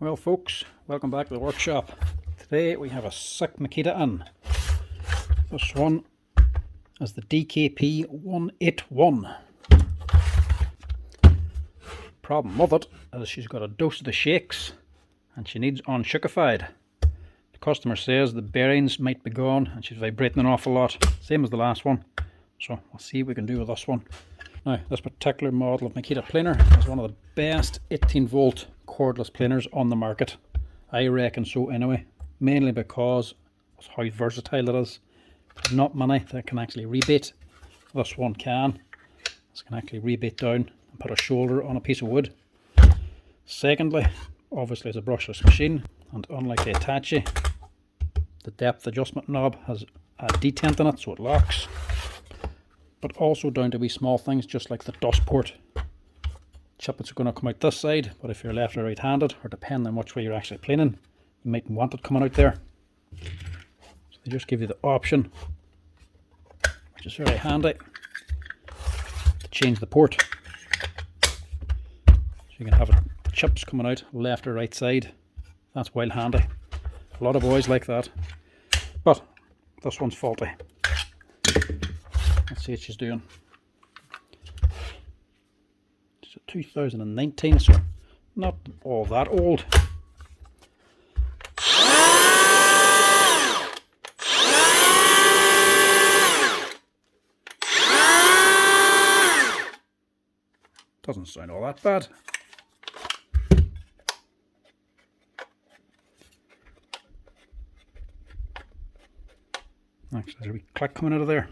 Well folks, welcome back to the workshop. Today we have a sick Makita in. This one is the DKP181. Problem with it is she's got a dose of the shakes and she needs unshookified. The customer says the bearings might be gone and she's vibrating an awful lot, same as the last one. So we'll see what we can do with this one. Now this particular model of Makita planer is one of the best 18 volt cordless planers on the market. I reckon so anyway, mainly because of how versatile it is. There's not many that can actually rebate. This one can. This can actually rebate down and put a shoulder on a piece of wood. Secondly, obviously it's a brushless machine, and unlike the Hitachi, the depth adjustment knob has a detent in it so it locks. But also down to wee small things just like the dust port. Chippets are going to come out this side, but if you're left or right handed, or depending on which way you're actually planing, you might want it coming out there. So they just give you the option, which is very handy, to change the port. So you can have chips coming out left or right side. That's well handy. A lot of boys like that, but this one's faulty. Let's see what she's doing. It's a 2019, so not all that old. Doesn't sound all that bad. Actually, there's a wee click coming out of there.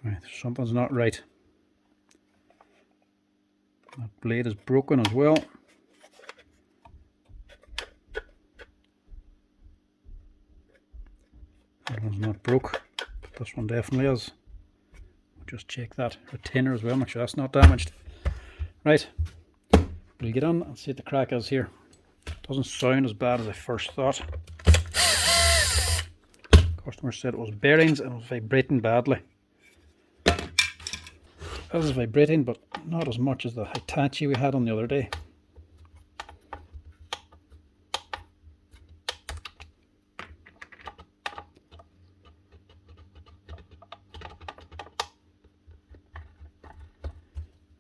Right, something's not right. That blade is broken as well. That one's not broke, but this one definitely is. We'll just check that retainer as well, make sure that's not damaged. Right, we'll get on and see what the crack is here. Doesn't sound as bad as I first thought. Customer said it was bearings and it was vibrating badly. It is vibrating, but not as much as the Hitachi we had on the other day.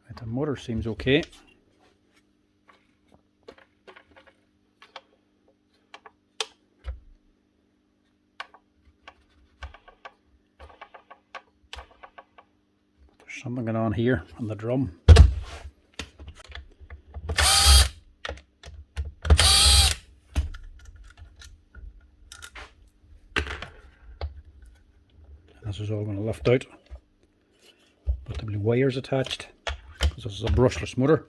Right, the motor seems okay. Something going on here on the drum. This is all going to lift out, but there'll be wires attached because this is a brushless motor.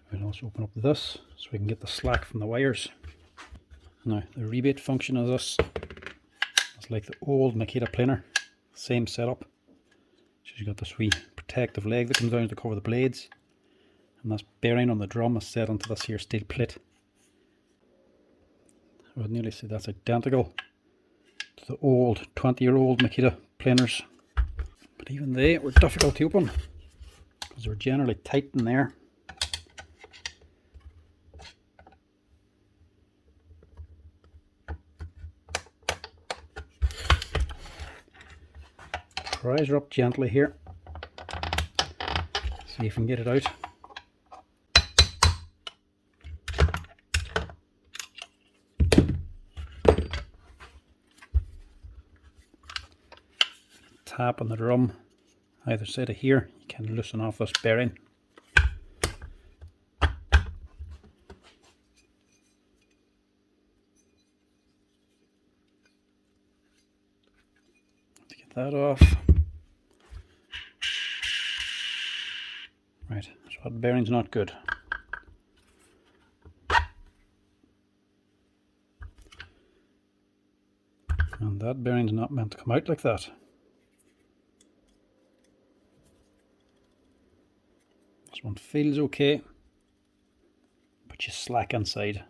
We'll also open up this so we can get the slack from the wires. Now the rebate function of this is like the old Makita planer, same setup. So you've got this wee protective leg that comes down to cover the blades, and this bearing on the drum is set onto this here steel plate. I would nearly say that's identical to the old 20-year-old Makita planers, but even they were difficult to open because they were generally tight in there. Prise her up gently here, see if you can get it out. Tap on the drum either side of here, you can loosen off this bearing. To get that off. Right, so that bearing's not good. And that bearing's not meant to come out like that. This one feels okay, but she's slack inside.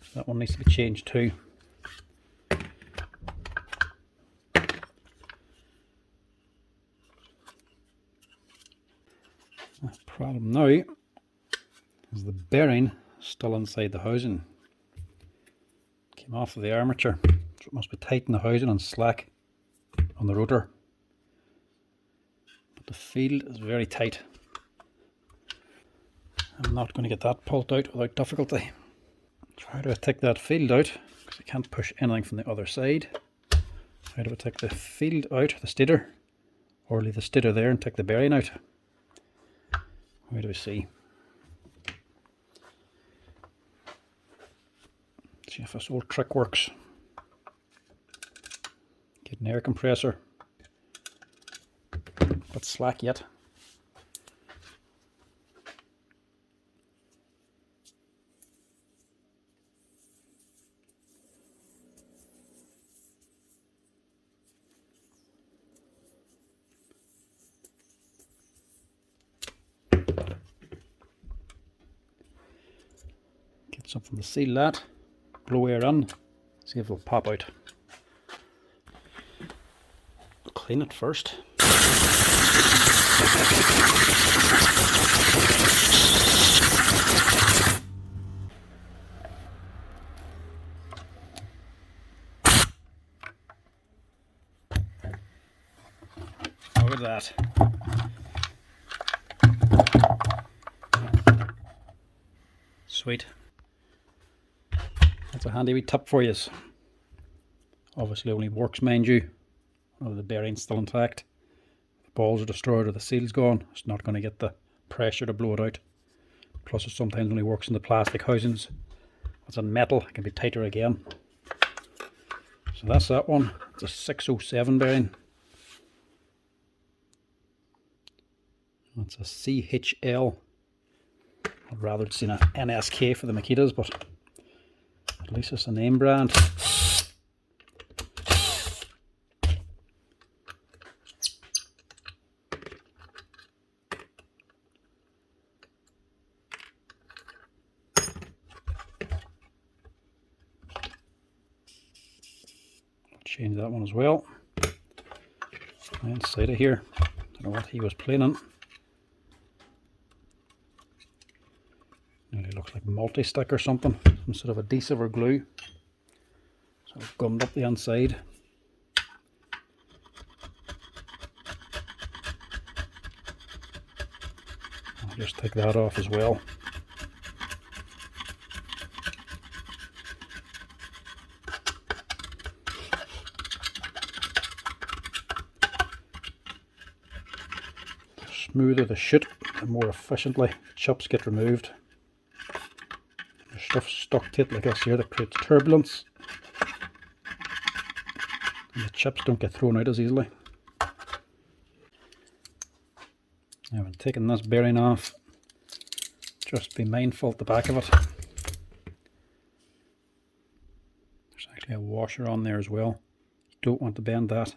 So that one needs to be changed too. The problem now is the bearing still inside the housing. Came off of the armature, so it must be tight in the housing and slack on the rotor. But the field is very tight. I'm not going to get that pulled out without difficulty. Try to take that field out because I can't push anything from the other side. How do I take the field out, the stator, or leave the stator there and take the bearing out? Where do we see? See if this old trick works. Get an air compressor, but slack yet. Get something to seal that. Blow air in, see if it'll pop out. Clean it first. Look at that. Sweet. That's a handy wee tip for you. Obviously only works, mind you, when the bearing's still intact. If the balls are destroyed or the seal's gone, it's not going to get the pressure to blow it out. Plus it sometimes only works in the plastic housings. If it's in metal, it can be tighter again. So that's that one. It's a 607 bearing. That's a CHL. I'd rather have seen an NSK for the Makitas, but at least it's a name brand. Change that one as well. Inside of here, I don't know what he was playing on. Nearly looks like multi-stick or something, some sort of adhesive or glue. So I've gummed up the inside. I'll just take that off as well. The smoother the shoot, the more efficiently chips get removed. There's stuff stuck to it like this here that creates turbulence, and the chips don't get thrown out as easily. Now when taking this bearing off, just be mindful at the back of it. There's actually a washer on there as well. You don't want to bend that.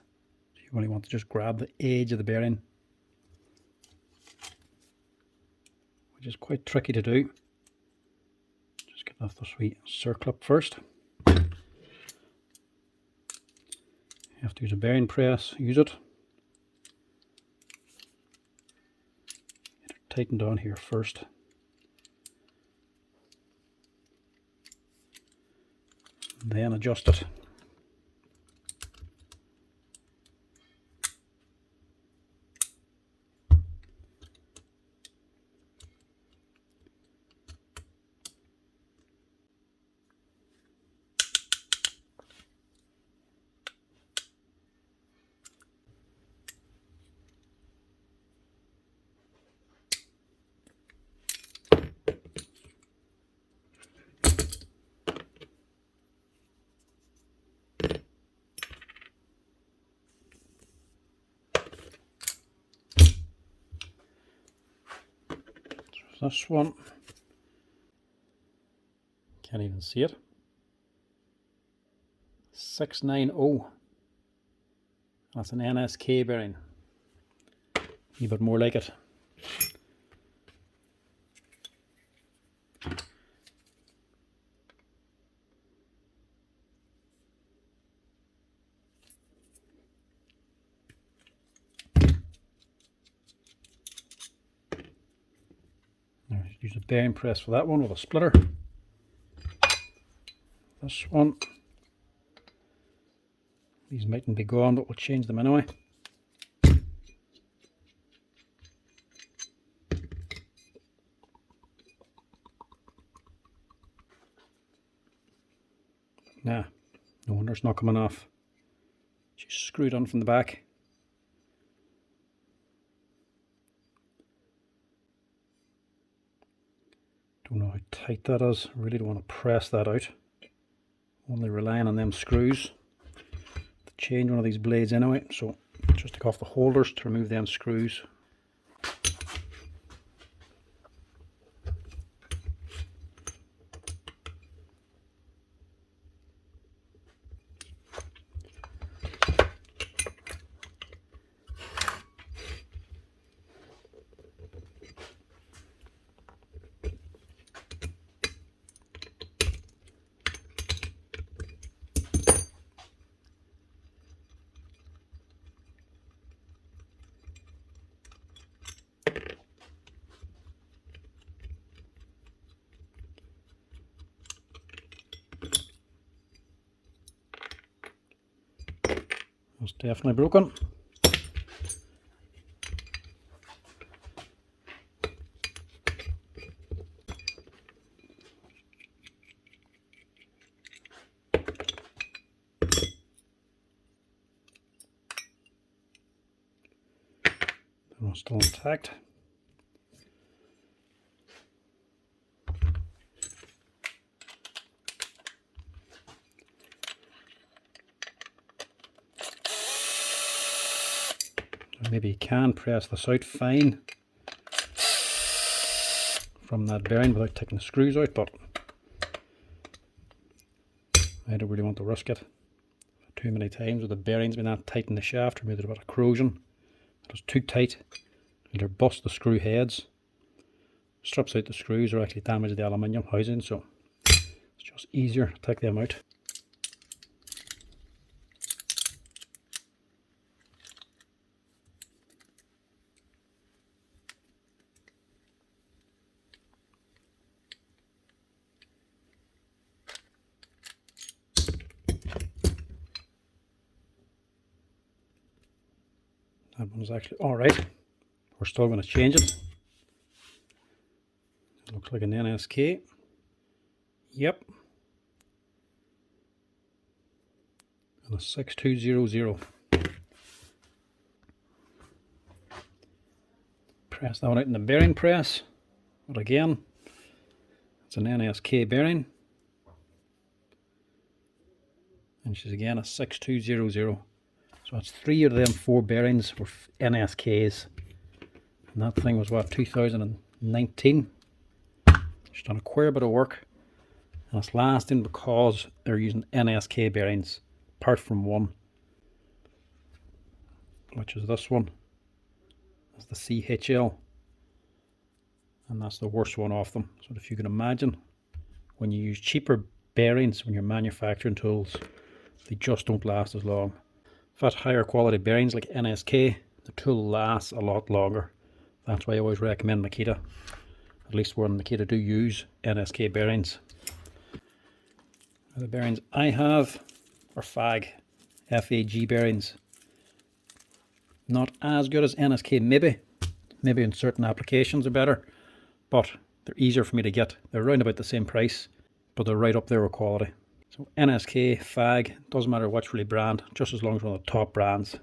You only want to just grab the edge of the bearing, which is quite tricky to do. Just get off the sweet circlip first. You have to use a bearing press, use it. Get it tightened on here first. Then adjust it. This one, can't even see it. 690. That's an NSK bearing. A bit more like it. Use a bearing press for that one with a splitter. This one, these mightn't be gone, but we'll change them anyway. Nah, no wonder it's not coming off. She's screwed on from the back. Don't know how tight that is. I really don't want to press that out. Only relying on them screws to change one of these blades anyway. So just take off the holders to remove them screws. It's definitely broken. That one's still intact. Maybe you can press this out fine from that bearing without taking the screws out, but I don't really want to risk it too many times with the bearings being that tight in the shaft, or maybe there's a bit of corrosion. If it's too tight, it'll bust the screw heads, strips out the screws, or actually damage the aluminium housing, so it's just easier to take them out. That one's actually alright. We're still going to change it. It looks like an NSK. Yep. And a 6200. Press that one out in the bearing press. But again, it's an NSK bearing. And she's again a 6200. So that's 3 of them 4 bearings were NSKs. And that thing was what, 2019? She's done a queer bit of work. And it's lasting because they're using NSK bearings, apart from one, which is this one. That's the CHL. And that's the worst one off them. So if you can imagine, when you use cheaper bearings when you're manufacturing tools, they just don't last as long. If that's higher quality bearings like NSK, the tool lasts a lot longer. That's why I always recommend Makita, at least when Makita do use NSK bearings. The bearings I have are FAG bearings. Not as good as NSK maybe in certain applications are better, but they're easier for me to get. They're around about the same price, but they're right up there with quality. So NSK, FAG, doesn't matter which really brand, just as long as one of the top brands.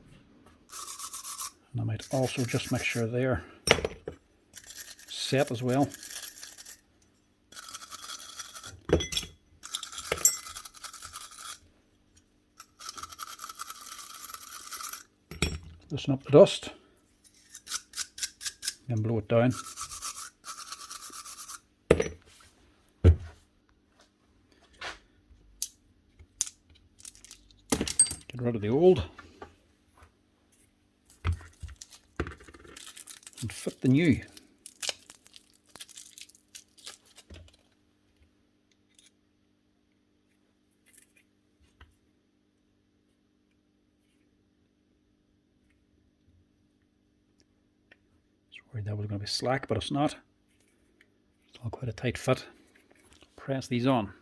And I might also just make sure they're set as well. Loosen up the dust and blow it down. Get rid of the old and fit the new. Worried that was going to be slack, but it's not. All quite a tight fit. Press these on.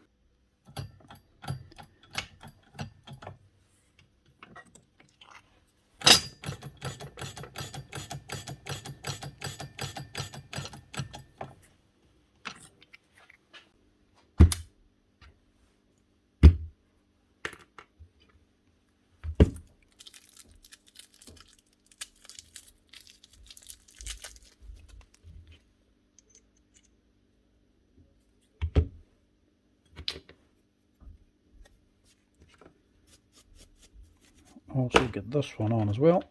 Also get this one on as well.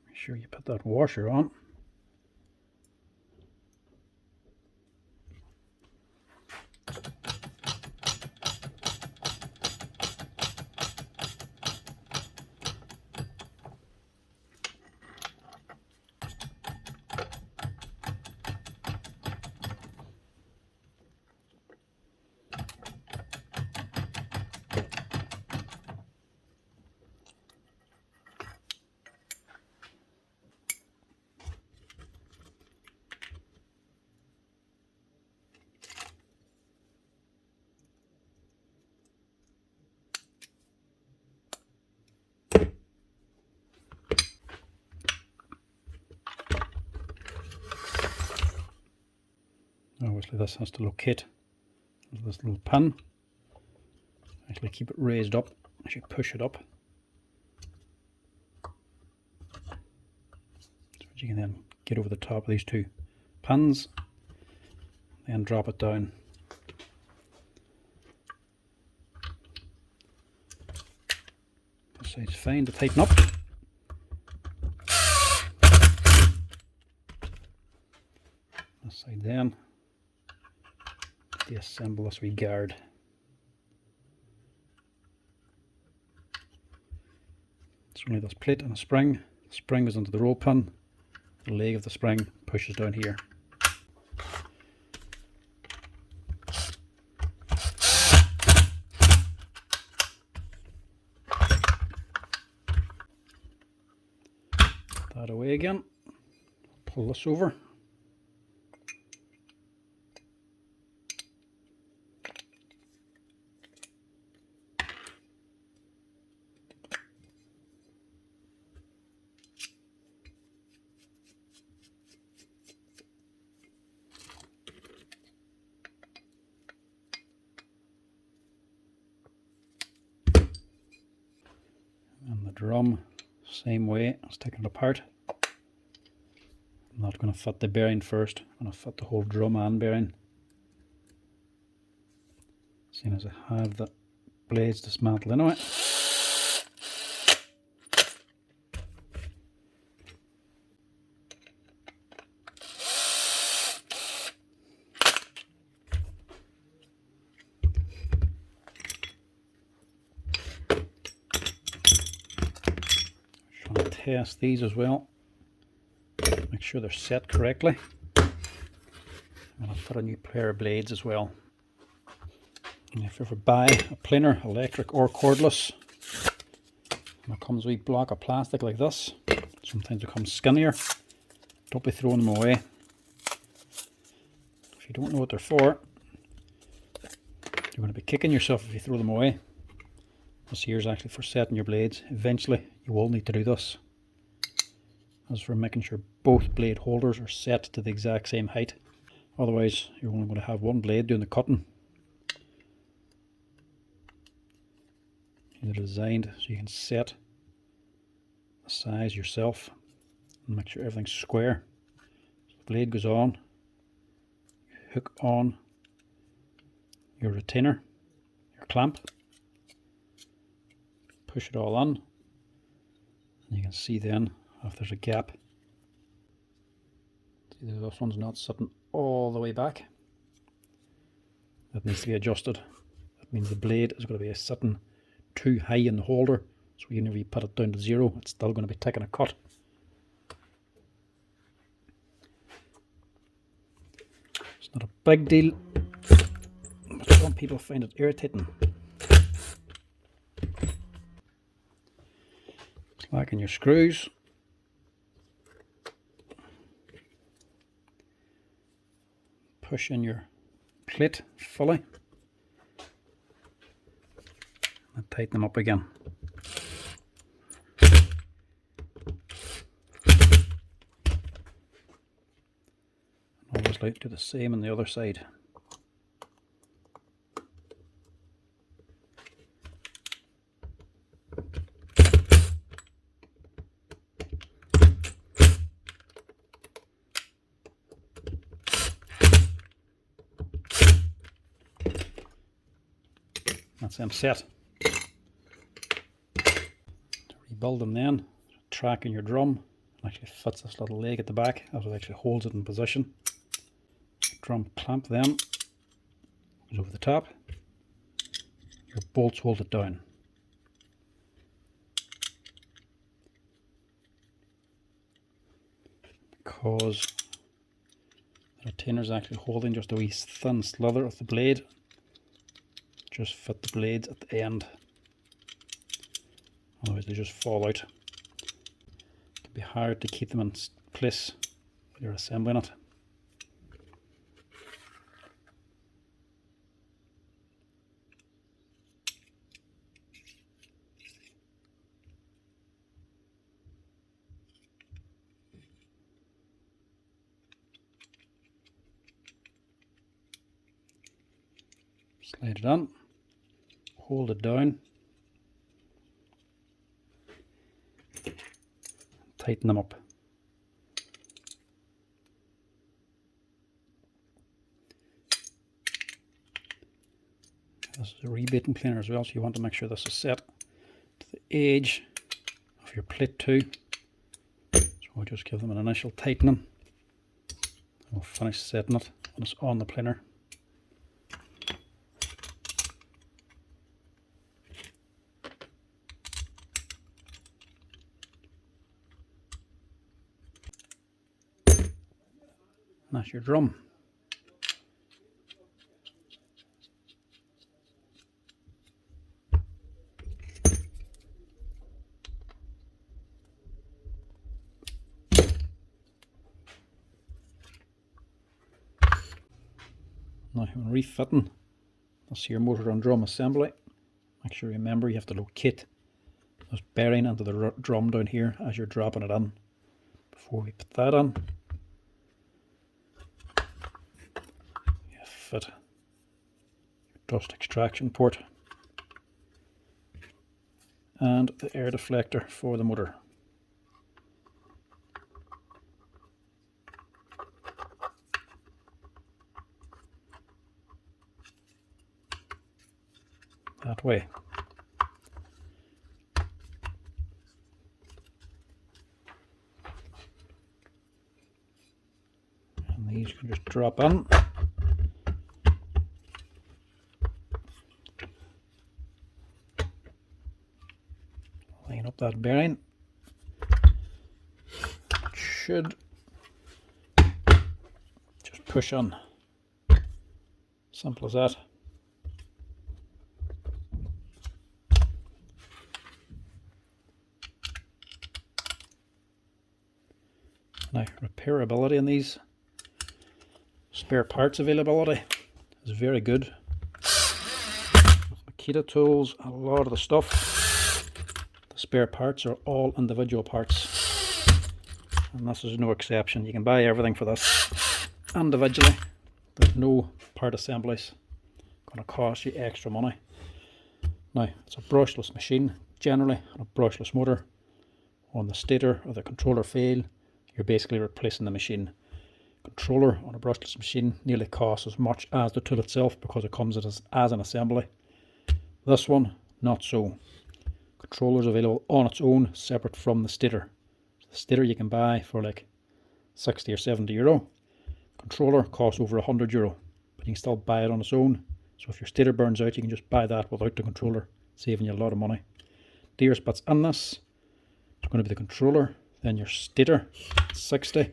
Make sure you put that washer on. Obviously this has to locate this little pin. Actually keep it raised up as you push it up. So you can then get over the top of these two pins, then drop it down. This side's fine to tighten up. This side then. Deassemble this wee guard. It's only this plate and a spring. The spring goes into the roll pin. The leg of the spring pushes down here. Put that away again. Pull this over. And the drum, same way, as taking it apart. I'm not going to fit the bearing first, I'm going to fit the whole drum and bearing. Seeing as I have the blades dismantled anyway. Test these as well, make sure they're set correctly. I'm going to put a new pair of blades as well. And if you ever buy a planer, electric or cordless, and it comes with a block of plastic like this, sometimes it comes skinnier, don't be throwing them away. If you don't know what they're for, you're going to be kicking yourself if you throw them away. This here is actually for setting your blades. Eventually you will need to do this. As for making sure both blade holders are set to the exact same height. Otherwise you're only going to have one blade doing the cutting. They're designed so you can set the size yourself and make sure everything's square. So the blade goes on, you hook on your retainer, your clamp, push it all on, and you can see then if there's a gap. See, this one's not sitting all the way back. That needs to be adjusted. That means the blade is going to be sitting too high in the holder, so whenever you put it down to zero, it's still going to be taking a cut. It's not a big deal, but some people find it irritating. Slacken your screws. push in your plate fully and tighten them up again. And obviously do the same on the other side. That's them set. To rebuild them then, track in your drum actually fits this little leg at the back as it actually holds it in position. Drum clamp then goes over the top. Your bolts hold it down. Because the retainer is actually holding just a wee thin slither of the blade, just fit the blades at the end, otherwise they just fall out. It can be hard to keep them in place when you're assembling it. Slide it on, hold it down, tighten them up. This is a rebating planer as well, so you want to make sure this is set to the edge of your plate too. So we'll just give them an initial tightening and we'll finish setting it when it's on the planer. And that's your drum. Now when refitting this here motor and drum assembly, make sure you remember you have to locate this bearing into the drum down here as you're dropping it in. Before we put that on, fit your dust extraction port and the air deflector for the motor. That way. And these can just drop in. Line up that bearing. It should just push on. Simple as that. Now, repairability in these, spare parts availability is very good. With Makita tools, a lot of the stuff, the spare parts are all individual parts, and this is no exception. You can buy everything for this individually. There's no part assemblies going to cost you extra money. Now, it's a brushless machine, generally on a brushless motor. On the stator or the controller fail, you're basically replacing the machine. Controller on a brushless machine nearly costs as much as the tool itself because it comes as an assembly. This one, not so. Controller's available on its own, separate from the stator. The stator you can buy for like 60 or 70 euro. Controller costs over 100 euro, but you can still buy it on its own. So if your stator burns out, you can just buy that without the controller, saving you a lot of money. Dearest bits in this, it's going to be the controller, then your stator, 60.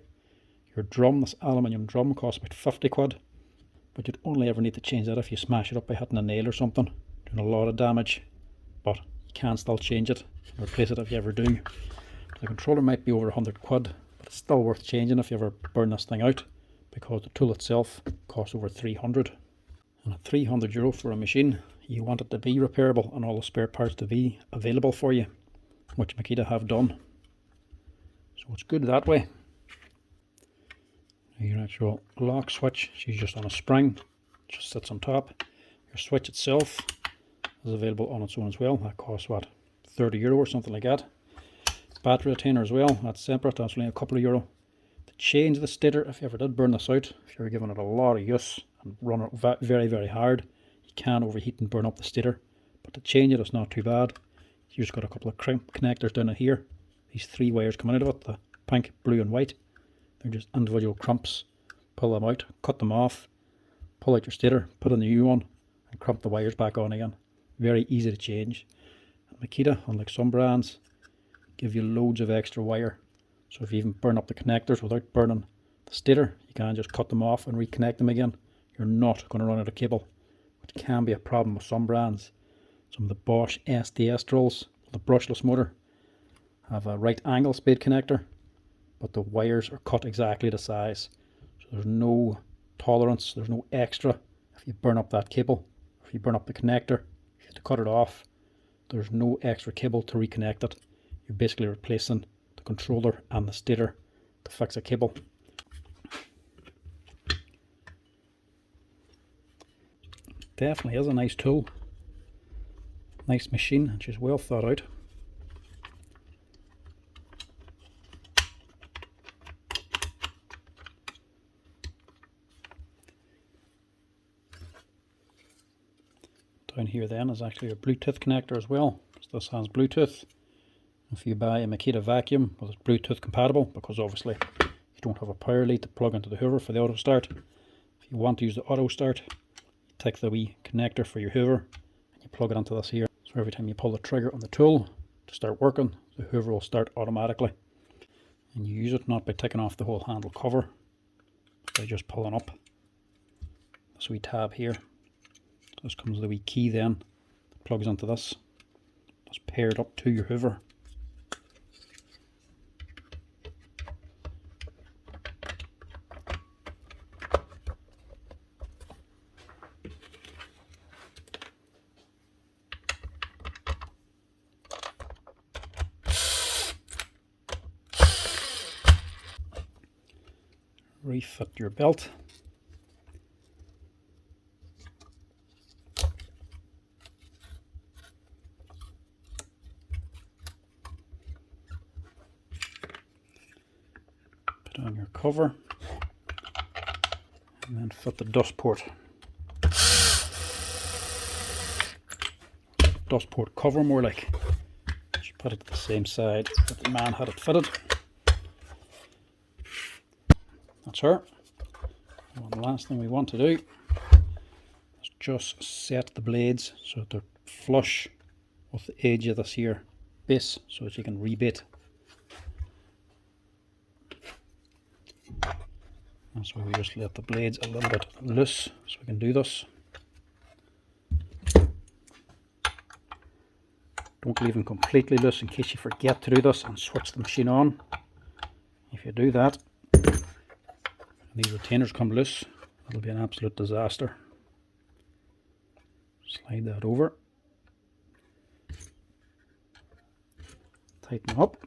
Your drum, this aluminium drum, costs about 50 quid, but you'd only ever need to change that if you smash it up by hitting a nail or something, doing a lot of damage, but you can still change it and replace it if you ever do. The controller might be over 100 quid, but it's still worth changing if you ever burn this thing out, because the tool itself costs over 300. And at €300 for a machine, you want it to be repairable and all the spare parts to be available for you, which Makita have done. So it's good that way. Your actual lock switch, she's just on a spring, just sits on top. Your switch itself is available on its own as well. That costs what, €30 or something like that. Battery retainer as well, that's separate, that's only a couple of euro. To change the stator, if you ever did burn this out, if you're giving it a lot of use and run it very, very hard, you can overheat and burn up the stator. But to change it, it's not too bad. You just got a couple of crimp connectors down it here. These 3 wires coming out of it, the pink, blue and white. They're just individual crumps. Pull them out, cut them off, pull out your stator, put in the new one, and crump the wires back on again. Very easy to change. And Makita, unlike some brands, give you loads of extra wire. So if you even burn up the connectors without burning the stator, you can just cut them off and reconnect them again. You're not going to run out of cable, which can be a problem with some brands. Some of the Bosch SDS drills with a brushless motor have a right angle spade connector, but the wires are cut exactly the size. So there's no tolerance, there's no extra. If you burn up that cable, if you burn up the connector, you have to cut it off. There's no extra cable to reconnect it. You're basically replacing the controller and the stator to fix a cable. Definitely is a nice tool, nice machine, and she's well thought out. Down here then is actually a Bluetooth connector as well. This has Bluetooth. If you buy a Makita vacuum, well, it's Bluetooth compatible, because obviously you don't have a power lead to plug into the hoover for the auto start. If you want to use the auto start, you take the wee connector for your hoover and you plug it into this here. So every time you pull the trigger on the tool to start working, the hoover will start automatically. And you use it not by taking off the whole handle cover, but by just pulling up this wee tab here. This comes the wee key then, that plugs into this. It's paired up to your hoover. Refit your belt. Put on your cover and then fit the dust port. Dust port cover more like. Just put it to the same side that the man had it fitted. That's her. And the last thing we want to do is just set the blades so that they're flush with the edge of this here base, so that you can rebate. And so we just let the blades a little bit loose so we can do this. Don't leave them completely loose in case you forget to do this and switch the machine on. If you do that, these retainers come loose, it'll be an absolute disaster. Slide that over, tighten up,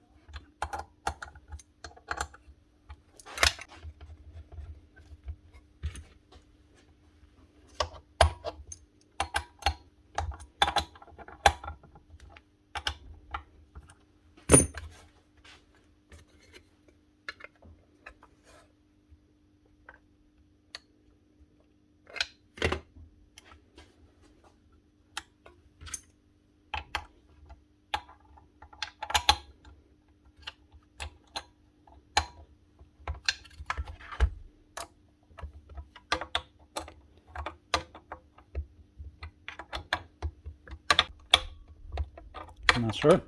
and that's her.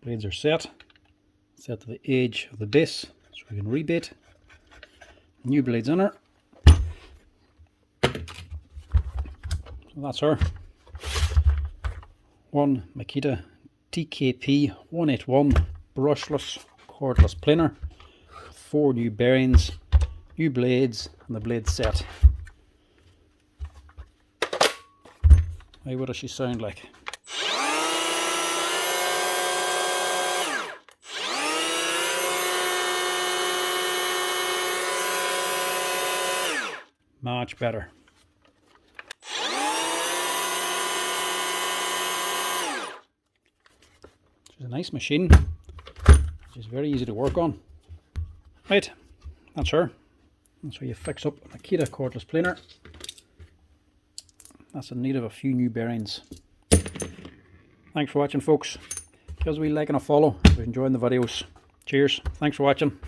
Blades are set to the edge of the base so we can rebate. New blades in her. So that's her. One Makita DKP181 brushless cordless planer. 4 new bearings, new blades, and the blade set. Hey, what does she sound like? Much better. She's a nice machine. She's very easy to work on. Right, that's her. That's how you fix up a Makita cordless planer. That's in need of a few new bearings. Thanks for watching, folks. Give us a wee like and a follow if you're enjoying the videos. Cheers. Thanks for watching.